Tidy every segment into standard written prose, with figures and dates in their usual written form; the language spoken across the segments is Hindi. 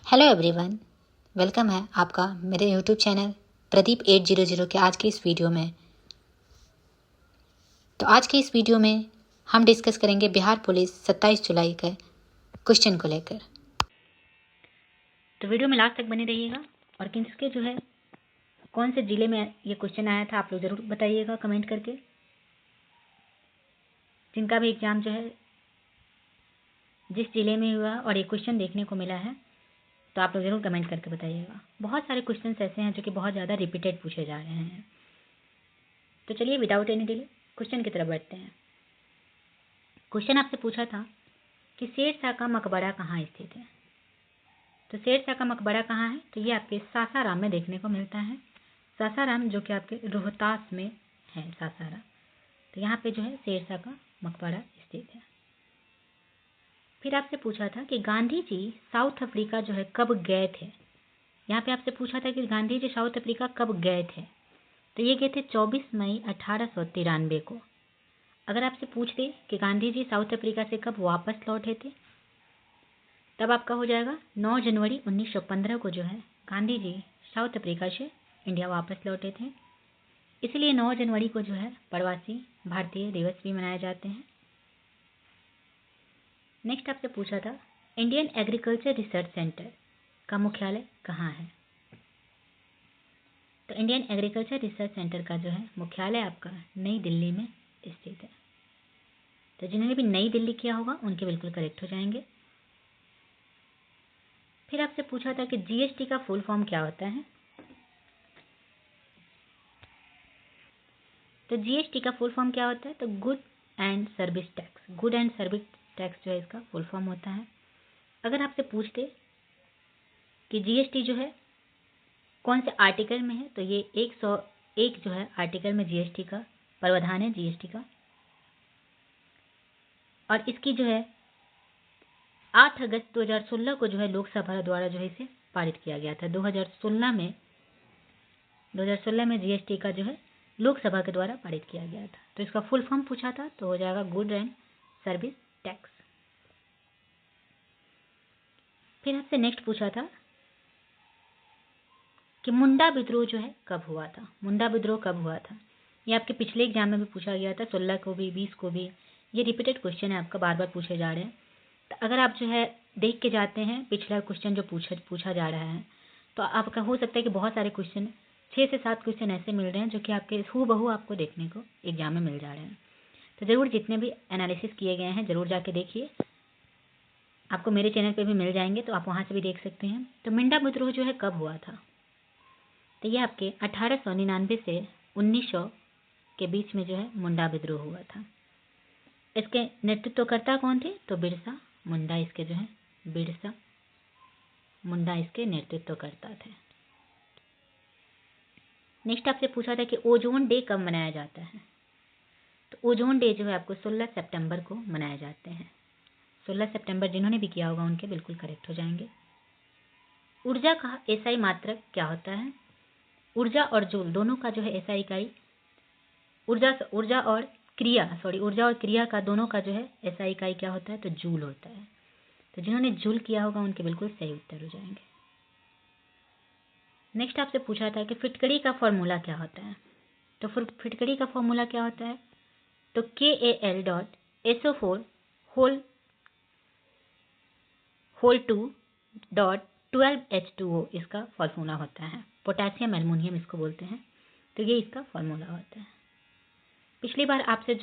हेलो एवरीवन, वेलकम है आपका मेरे यूट्यूब चैनल प्रदीप 800 के आज की इस वीडियो में। तो आज की इस वीडियो में हम डिस्कस करेंगे बिहार पुलिस 27 जुलाई के क्वेश्चन को लेकर। तो वीडियो में लास्ट तक बने रहिएगा और किसके कौन से ज़िले में ये क्वेश्चन आया था आप लोग ज़रूर बताइएगा कमेंट करके। जिनका भी एग्ज़ाम जिस ज़िले में हुआ और ये क्वेश्चन देखने को मिला है तो आप लोग ज़रूर कमेंट करके बताइएगा। बहुत सारे क्वेश्चंस ऐसे हैं जो कि बहुत ज़्यादा रिपीटेड पूछे जा रहे हैं। तो चलिए विदाउट एनी डिले क्वेश्चन की तरफ बढ़ते हैं। क्वेश्चन आपसे पूछा था कि शेरशाह का मकबरा कहाँ स्थित है। तो शेरशाह का मकबरा कहाँ है, तो ये आपके सासाराम में देखने को मिलता है। सासाराम जो कि आपके रोहतास में है सासाराम। तो यहाँ पे शेरशाह का मकबरा स्थित है। फिर आपसे पूछा था कि गांधी जी साउथ अफ्रीका कब गए थे। यहाँ पे आपसे पूछा था कि गांधी जी साउथ अफ्रीका कब गए थे। तो ये गए थे 24 मई 1893 को। अगर आपसे पूछते कि गांधी जी साउथ अफ्रीका से कब वापस लौटे थे, तब आपका हो जाएगा 9 जनवरी 1915 को गांधी जी साउथ अफ्रीका से इंडिया वापस लौटे थे। इसलिए 9 जनवरी को प्रवासी भारतीय दिवस भी मनाए जाते हैं। नेक्स्ट आपसे पूछा था इंडियन एग्रीकल्चर रिसर्च सेंटर का मुख्यालय कहाँ है। तो इंडियन एग्रीकल्चर रिसर्च सेंटर का मुख्यालय आपका नई दिल्ली में स्थित है। तो जिन्होंने भी नई दिल्ली किया होगा उनके बिल्कुल करेक्ट हो जाएंगे। फिर आपसे पूछा था कि जीएसटी का फुल फॉर्म क्या होता है। तो जीएसटी का फुल फॉर्म क्या होता है, तो good and service tax. Good and service tax इसका फुल फॉर्म होता है। अगर आपसे पूछते कि जीएसटी कौन से आर्टिकल में है, तो ये 101 आर्टिकल में जीएसटी का प्रावधान है जीएसटी का। और इसकी 8 अगस्त 2016 को लोकसभा द्वारा इसे पारित किया गया था। 2016 में जीएसटी का लोकसभा के द्वारा पारित किया गया था। तो इसका फुल फॉर्म पूछा था तो हो जाएगा गुड एंड सर्विस टैक्स। फिर आपसे नेक्स्ट पूछा था कि मुंडा विद्रोह कब हुआ था। मुंडा विद्रोह कब हुआ था, ये आपके पिछले एग्जाम में भी पूछा गया था, 16 को भी 20 को भी। ये रिपीटेड क्वेश्चन है आपका, बार बार पूछे जा रहे हैं। तो अगर आप देख के जाते हैं पिछला क्वेश्चन जो पूछा जा रहा है, तो आपका हो सकता है कि बहुत सारे क्वेश्चन 6 से 7 क्वेश्चन ऐसे मिल रहे हैं जो कि आपके हूबहू आपको देखने को एग्जाम में मिल जा रहे हैं। तो ज़रूर जितने भी एनालिसिस किए गए हैं ज़रूर जाके देखिए, आपको मेरे चैनल पे भी मिल जाएंगे, तो आप वहाँ से भी देख सकते हैं। तो मुंडा विद्रोह कब हुआ था, तो ये आपके 1899 से 1900 के बीच में मुंडा विद्रोह हुआ था। इसके नेतृत्वकर्ता कौन थे, तो बिरसा मुंडा इसके बिरसा मुंडा इसके नेतृत्वकर्ता थे। नेक्स्ट आपसे पूछा था कि ओजोन डे कब मनाया जाता है। तो ओजोन डे आपको 16 सितंबर को मनाए जाते हैं। 16 सितंबर जिन्होंने भी किया होगा उनके बिल्कुल करेक्ट हो जाएंगे। ऊर्जा का एसआई मात्रक क्या होता है। ऊर्जा और जूल दोनों का एसआई इकाई, ऊर्जा और क्रिया का दोनों का एसआई इकाई क्या होता है, तो जूल होता है। तो जिन्होंने जूल किया होगा उनके बिल्कुल सही उत्तर हो जाएंगे। नेक्स्ट आपसे पूछा था कि फिटकरी का फॉर्मूला क्या होता है। तो फिटकरी का फॉर्मूला क्या होता है, तो KAL.SO4 होल 2.12H2O इसका फॉर्मूला होता है। पोटेशियम एल्युमिनियम इसको बोलते हैं। तो ये इसका फॉर्मूला होता है। पिछली बार आपसे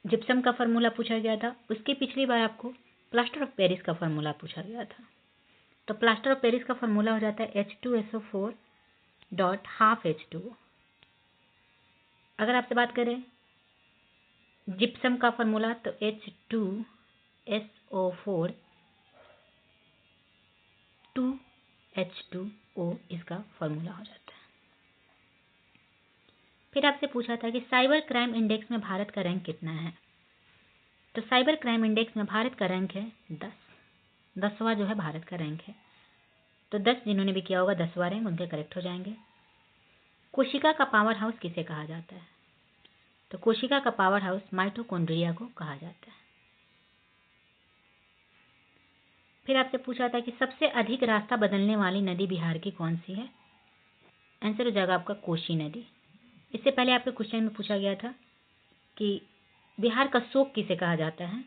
जिप्सम का फॉर्मूला पूछा गया था, उसके पिछली बार आपको प्लास्टर ऑफ पेरिस का फॉर्मूला पूछा गया था। तो प्लास्टर ऑफ पेरिस का फॉर्मूला हो जाता है H2SO4.12H2O। अगर आपसे बात करें जिप्सम का फॉर्मूला, तो H2SO4 2H2O इसका फॉर्मूला हो जाता है। फिर आपसे पूछा था कि साइबर क्राइम इंडेक्स में भारत का रैंक कितना है। तो साइबर क्राइम इंडेक्स में भारत का रैंक है 10वां भारत का रैंक है। तो 10 जिन्होंने भी किया होगा 10वां रैंक उनके करेक्ट हो जाएंगे। कोशिका का पावर हाउस किसे कहा जाता है। तो कोशिका का पावर हाउस माइटोकॉन्ड्रिया को कहा जाता है। फिर आपसे पूछा था कि सबसे अधिक रास्ता बदलने वाली नदी बिहार की कौन सी है? आंसर हो जाएगा आपका कोसी नदी। इससे पहले आपके क्वेश्चन में पूछा गया था कि बिहार का शोक किसे कहा जाता है?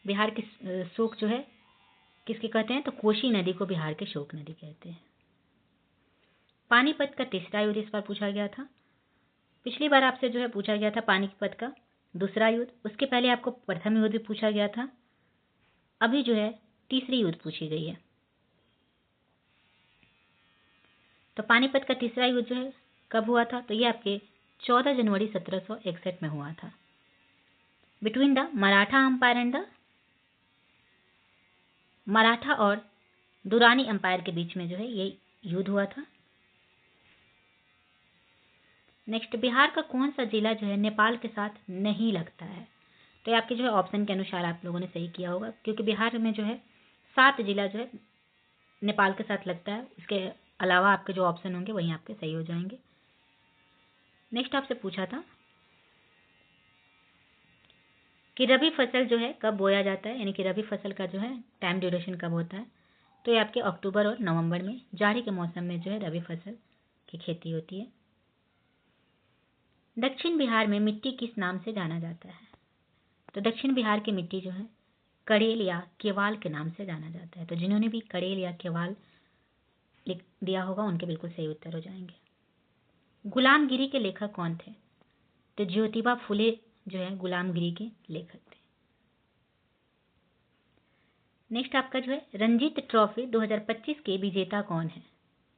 बिहार की शोक जो है किसके कहते हैं? तो कोसी नदी को बिहार के शोक नदी कहते हैं। पानीपत का तीसरा युद्ध इस बार पूछा गया था। पिछली बार आपसे जो है पूछा गया था पानीपत का दूसरा युद्ध, उसके पहले आपको प्रथम युद्ध भी पूछा गया था। अभी जो है तीसरी युद्ध पूछी गई है। तो पानीपत का तीसरा युद्ध जो है कब हुआ था? तो ये आपके 14 जनवरी 1761 में हुआ था। Between the Maratha umpire and the Maratha और दुरानी अंपायर के बीच में जो है ये युद्ध हुआ था। नेक्स्ट, बिहार का कौन सा जिला जो है नेपाल के साथ नहीं लगता है? तो ये आपके जो है ऑप्शन के अनुसार आप लोगों ने सही किया होगा, क्योंकि बिहार में जो है 7 जिला जो है नेपाल के साथ लगता है। इसके अलावा आपके जो ऑप्शन होंगे वही आपके सही हो जाएंगे। नेक्स्ट आपसे पूछा था कि रबी फसल जो है कब बोया जाता है, यानी कि रबी फसल का जो है टाइम ड्यूरेशन कब होता है? तो ये आपके अक्टूबर और नवंबर में, जाड़ी के मौसम में जो है रबी फसल की खेती होती है। दक्षिण बिहार में मिट्टी किस नाम से जाना जाता है? तो दक्षिण बिहार की मिट्टी जो है कड़ेल या केवाल के नाम से जाना जाता है। तो जिन्होंने भी कड़ेल या केवाल लिख दिया होगा उनके बिल्कुल सही उत्तर हो जाएंगे। गुलामगिरी के लेखक कौन थे? तो ज्योतिबा फुले जो है गुलामगिरी के लेखक थे। नेक्स्ट आपका जो है रणजीत ट्रॉफी 2025 के विजेता कौन है?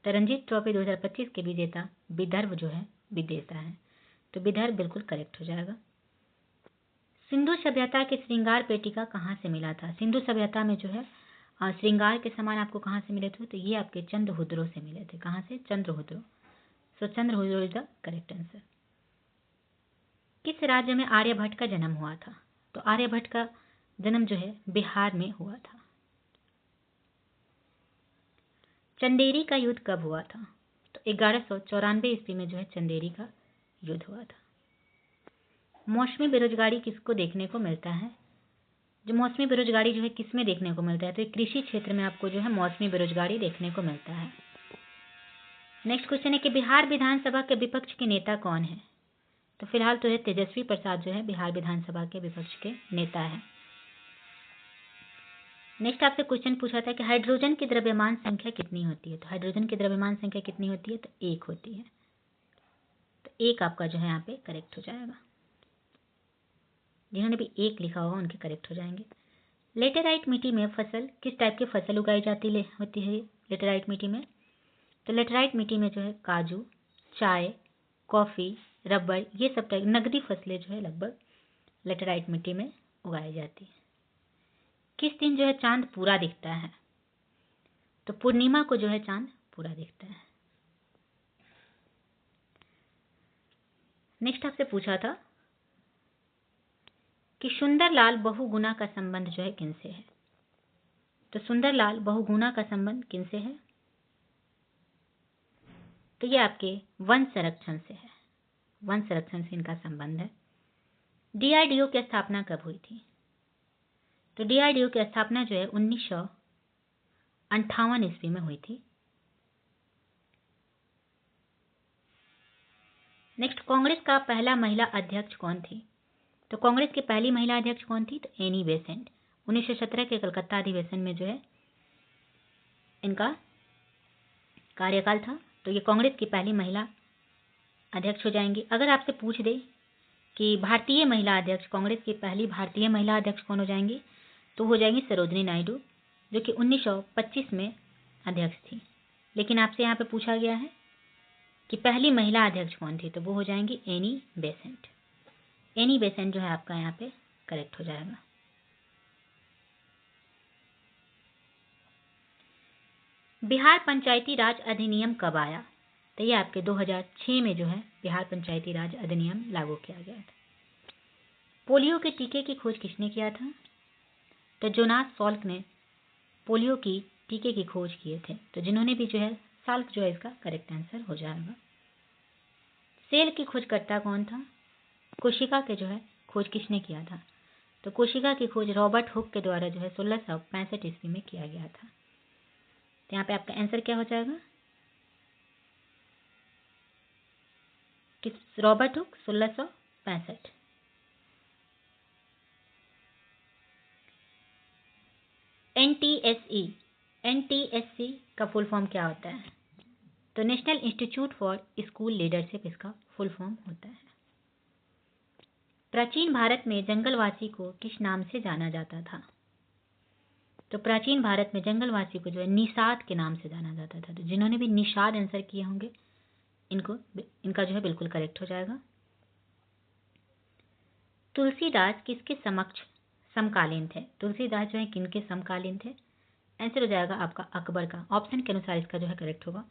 तो रणजीत ट्रॉफी 2025 के विजेता विदर्भ जो है विजेता है। तो विदर्भ बिल्कुल करेक्ट हो जाएगा। सिंधु सभ्यता के श्रृंगार पेटिका कहाँ से मिला था? सिंधु सभ्यता में जो है श्रृंगार के सामान आपको कहाँ से मिले थे? तो ये आपके चंद्रहुद्रों से मिले थे। कहाँ से? चंद्रहुद्रों। सो चंद्रहुद्रों इज द करेक्ट आंसर। किस राज्य में आर्यभट्ट का जन्म हुआ था? तो आर्यभट्ट का जन्म जो है बिहार में हुआ था। चंदेरी का युद्ध कब हुआ था? तो 1194 ईस्वी में जो है चंदेरी का युद्ध हुआ था। मौसमी बेरोजगारी किसको देखने को मिलता है? जो मौसमी बेरोजगारी जो है किसमें देखने को मिलता है? तो कृषि क्षेत्र में आपको जो है मौसमी बेरोजगारी देखने को मिलता है। नेक्स्ट क्वेश्चन है कि बिहार विधानसभा के विपक्ष के नेता कौन है? तो फिलहाल तो है तेजस्वी प्रसाद जो है बिहार विधानसभा के विपक्ष के नेता है। नेक्स्ट आपसे क्वेश्चन पूछा था कि हाइड्रोजन की द्रव्यमान संख्या कितनी होती है? तो हाइड्रोजन की द्रव्यमान संख्या कितनी होती है? तो 1 होती है। तो 1 आपका जो है यहाँ पे करेक्ट हो जाएगा। जिन्होंने भी 1 लिखा होगा उनके करेक्ट हो जाएंगे। लेटेराइट मिट्टी में फसल किस टाइप की फसल उगाई होती है लेटेराइट मिट्टी में? तो लेटेराइट मिट्टी में जो है काजू, चाय, कॉफ़ी, रबर, ये सब टाइप नकदी फसलें जो है लगभग लेटेराइट मिट्टी में उगाई जाती है। किस दिन जो है चांद पूरा दिखता है? तो पूर्णिमा को जो है चांद पूरा दिखता है। नेक्स्ट आपसे पूछा था कि सुंदरलाल बहुगुणा का संबंध जो है किनसे है? तो सुंदरलाल बहुगुणा का संबंध किनसे है? तो ये आपके वन संरक्षण से है। वन संरक्षण से इनका संबंध है। डीआरडीओ की स्थापना कब हुई थी? तो डीआरडीओ की स्थापना जो है 1958 ईस्वी में हुई थी। नेक्स्ट, कांग्रेस का पहला महिला अध्यक्ष कौन थी? तो कांग्रेस की पहली महिला अध्यक्ष कौन थी? तो एनी बेसेंट। 1917 के कलकत्ता अधिवेशन में जो है इनका कार्यकाल था। तो ये कांग्रेस की पहली महिला अध्यक्ष हो जाएंगी। अगर आपसे पूछ दे कि भारतीय महिला अध्यक्ष, कांग्रेस की पहली भारतीय महिला अध्यक्ष कौन हो जाएंगी? तो हो जाएंगी सरोजिनी नायडू, जो कि 1925 में अध्यक्ष थी। लेकिन आपसे यहाँ पे पूछा गया है कि पहली महिला अध्यक्ष कौन थी? तो वो हो जाएंगी एनी बेसेंट। एनी बेसेंट जो है आपका यहाँ पे करेक्ट हो जाएगा। बिहार पंचायती राज अधिनियम कब आया? तो ये आपके 2006 में जो है बिहार पंचायती राज अधिनियम लागू किया गया था। पोलियो के टीके की खोज किसने किया था? तो जोनास सॉल्क ने पोलियो की टीके की खोज किए थे। तो जिन्होंने भी जो है साल्क जो है इसका करेक्ट आंसर हो जाएगा। सेल की खोजकर्ता कौन था? कोशिका के जो है खोज किसने किया था? तो कोशिका की खोज रॉबर्ट हुक के द्वारा जो है 1665 ईस्वी में किया गया था। तो यहाँ पे आपका आंसर क्या हो जाएगा कि रॉबर्ट हुक 1665। NTSE, NTSC का फुल फॉर्म क्या होता है? तो national institute for school leadership इसका फुल फॉर्म होता है। प्राचीन भारत में जंगलवासी को किस नाम से जाना जाता था? तो प्राचीन भारत में जंगलवासी को जो है निषाद के नाम से जाना जाता था। तो जिन्होंने भी निषाद आंसर किए होंगे इनका जो है बिल्कुल करेक्ट हो जाएगा। तुलसीदास किसके समक्ष समकालीन थे? तुलसीदास जो है किनके समकालीन थे? आंसर हो जाएगा आपका अकबर का। ऑप्शन के अनुसार इसका जो है करेक्ट होगा,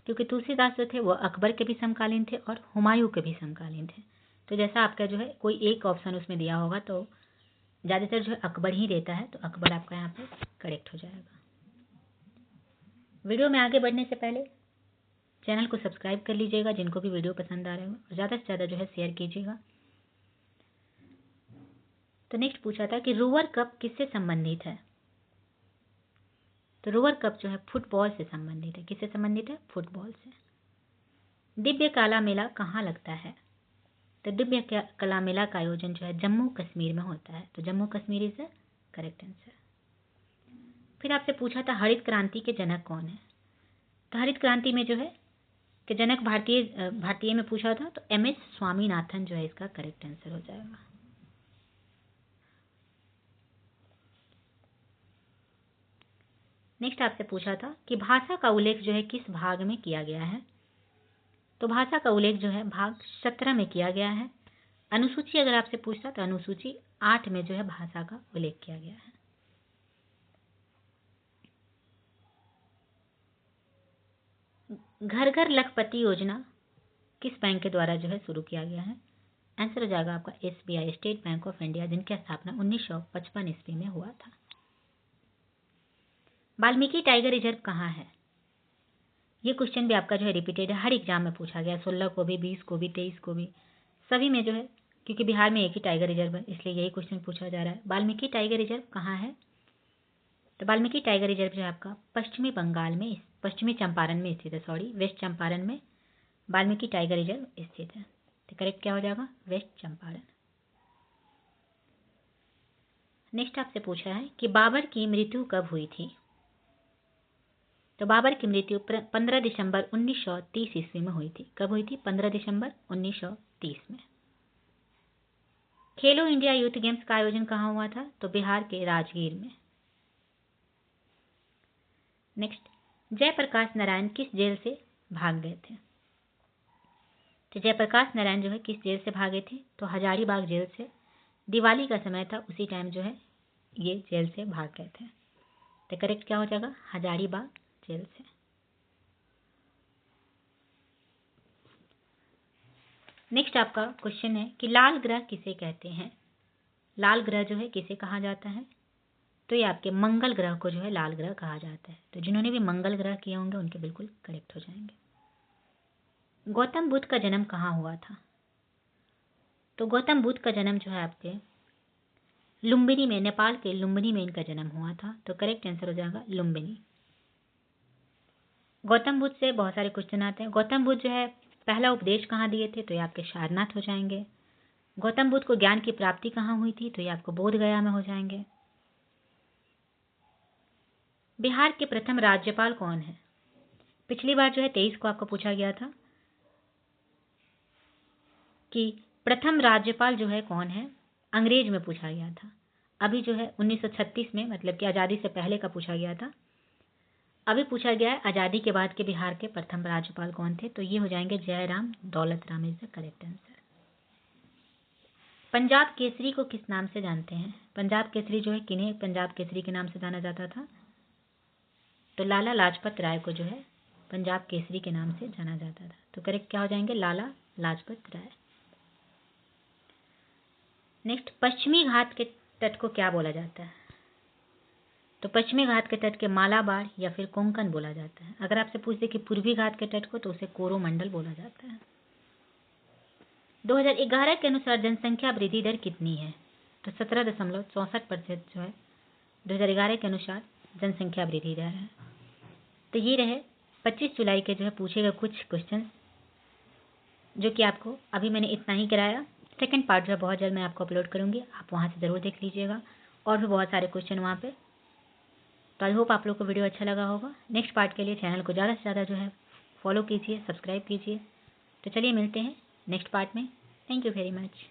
क्योंकि तुलसीदास जो थे वो अकबर के भी समकालीन थे और हुमायूं के भी समकालीन थे। तो जैसा आपका जो है कोई एक ऑप्शन उसमें दिया होगा तो ज़्यादातर जो है अकबर ही रहता है, तो अकबर आपका यहाँ पे करेक्ट हो जाएगा। वीडियो में आगे बढ़ने से पहले चैनल को सब्सक्राइब कर लीजिएगा जिनको भी वीडियो पसंद आ रहे हो, और ज़्यादा से ज़्यादा जो है शेयर कीजिएगा। तो नेक्स्ट पूछा था कि रोवर कप किससे संबंधित है? तो रोवर कप जो है फुटबॉल से संबंधित है। किससे संबंधित है? फुटबॉल से। दिव्य कला मेला कहाँ लगता है? तो दिव्य कला मेला का आयोजन जो है जम्मू कश्मीर में होता है। तो Jammu Kashmir is the correct answer. फिर आपसे पूछा था हरित क्रांति के जनक कौन है? तो हरित क्रांति में जो है कि जनक भारतीय में पूछा था, तो MS स्वामीनाथन जो है इसका करेक्ट आंसर हो जाएगा। नेक्स्ट आपसे पूछा था कि भाषा का उल्लेख जो है किस भाग में किया गया है? तो भाषा का उल्लेख जो है भाग 17 में किया गया है। अनुसूची अगर आपसे पूछता तो अनुसूची 8 में जो है भाषा का उल्लेख किया गया है। घर घर लखपति योजना किस बैंक के द्वारा जो है शुरू किया गया है? आंसर हो जाएगा आपका SBI, state bank of India, जिनकी स्थापना 1955 ईस्वी में हुआ था। वाल्मीकि टाइगर रिजर्व कहाँ है? ये क्वेश्चन भी आपका जो है रिपीटेड है, हर एग्जाम में पूछा गया, 16 को भी, 20 को भी, 23 को भी, सभी में जो है, क्योंकि बिहार में एक ही टाइगर रिजर्व है इसलिए यही क्वेश्चन पूछा जा रहा है। वाल्मीकि टाइगर रिजर्व कहाँ है? तो वाल्मीकि टाइगर रिजर्व जो है आपका पश्चिमी बंगाल में, पश्चिमी चंपारण में स्थित है, वेस्ट चंपारण में वाल्मीकि टाइगर रिजर्व स्थित है। तो करेक्ट क्या हो जाएगा? वेस्ट चंपारण। नेक्स्ट आपसे पूछा है कि बाबर की मृत्यु कब हुई थी? तो बाबर की मृत्यु 15 दिसंबर 1930 ईस्वी में हुई थी। कब हुई थी? 15 दिसंबर 1930 में। खेलो इंडिया यूथ गेम्स का आयोजन कहाँ हुआ था? तो बिहार के राजगीर में। नेक्स्ट, जयप्रकाश नारायण किस जेल से भाग गए थे? तो जयप्रकाश नारायण जो है किस जेल से भागे थे? तो हजारीबाग जेल से। दिवाली का समय था, उसी टाइम जो है ये जेल से भाग गए थे। तो करेक्ट क्या हो जाएगा? हजारीबाग जेल से। नेक्स्ट आपका क्वेश्चन है कि लाल ग्रह किसे कहते हैं? लाल ग्रह जो है किसे कहा जाता है? तो ये आपके मंगल ग्रह को जो है लाल ग्रह कहा जाता है। तो जिन्होंने भी मंगल ग्रह किए होंगे उनके बिल्कुल करेक्ट हो जाएंगे। गौतम बुद्ध का जन्म कहाँ हुआ था? तो गौतम बुद्ध का जन्म जो है आपके लुम्बिनी में, नेपाल के लुम्बिनी में इनका जन्म हुआ था। तो करेक्ट आंसर हो जाएगा लुम्बिनी। गौतम बुद्ध से बहुत सारे क्वेश्चन आते हैं। गौतम बुद्ध जो है पहला उपदेश कहाँ दिए थे? तो ये आपके सारनाथ हो जाएंगे। गौतम बुद्ध को ज्ञान की प्राप्ति कहाँ हुई थी? तो ये आपको बोध गया में हो जाएंगे। बिहार के प्रथम राज्यपाल कौन है? पिछली बार जो है 23 को आपको पूछा गया था कि प्रथम राज्यपाल जो है कौन है, अंग्रेज में पूछा गया था। अभी जो है 1936 में, मतलब कि आज़ादी से पहले का पूछा गया था। अभी पूछा गया है आज़ादी के बाद के बिहार के प्रथम राज्यपाल कौन थे? तो ये हो जाएंगे Jairam Daulat Ram is the correct answer. Punjab Kesari को किस नाम से जानते हैं? पंजाब केसरी जो है किन्हें पंजाब केसरी के नाम से जाना जाता था? तो लाला लाजपत राय को जो है पंजाब केसरी के नाम से जाना जाता था। तो करेक्ट क्या हो जाएंगे? लाला लाजपत राय। नेक्स्ट, पश्चिमी घाट के तट को क्या बोला जाता है? तो पश्चिमी घाट के तट के मालाबार या फिर कोंकण बोला जाता है। अगर आपसे पूछ दे कि पूर्वी घाट के तट को, तो उसे कोरोमंडल बोला जाता है। 2011 के अनुसार जनसंख्या वृद्धि दर कितनी है? तो 17.64% जो है 2011 के अनुसार जनसंख्या वृद्धि दर है। तो ये रहे 25 जुलाई के जो है पूछे गए कुछ क्वेश्चन, जो कि आपको अभी मैंने इतना ही कराया। सेकंड पार्ट जो है बहुत जल्द मैं आपको अपलोड करूँगी, आप वहाँ से ज़रूर देख लीजिएगा, और भी बहुत सारे क्वेश्चन वहाँ पे। तो आई होप आप लोग को वीडियो अच्छा लगा होगा। नेक्स्ट पार्ट के लिए चैनल को ज़्यादा से ज़्यादा जो है फॉलो कीजिए, सब्सक्राइब कीजिए। तो चलिए मिलते हैं नेक्स्ट पार्ट में। Thank you very much.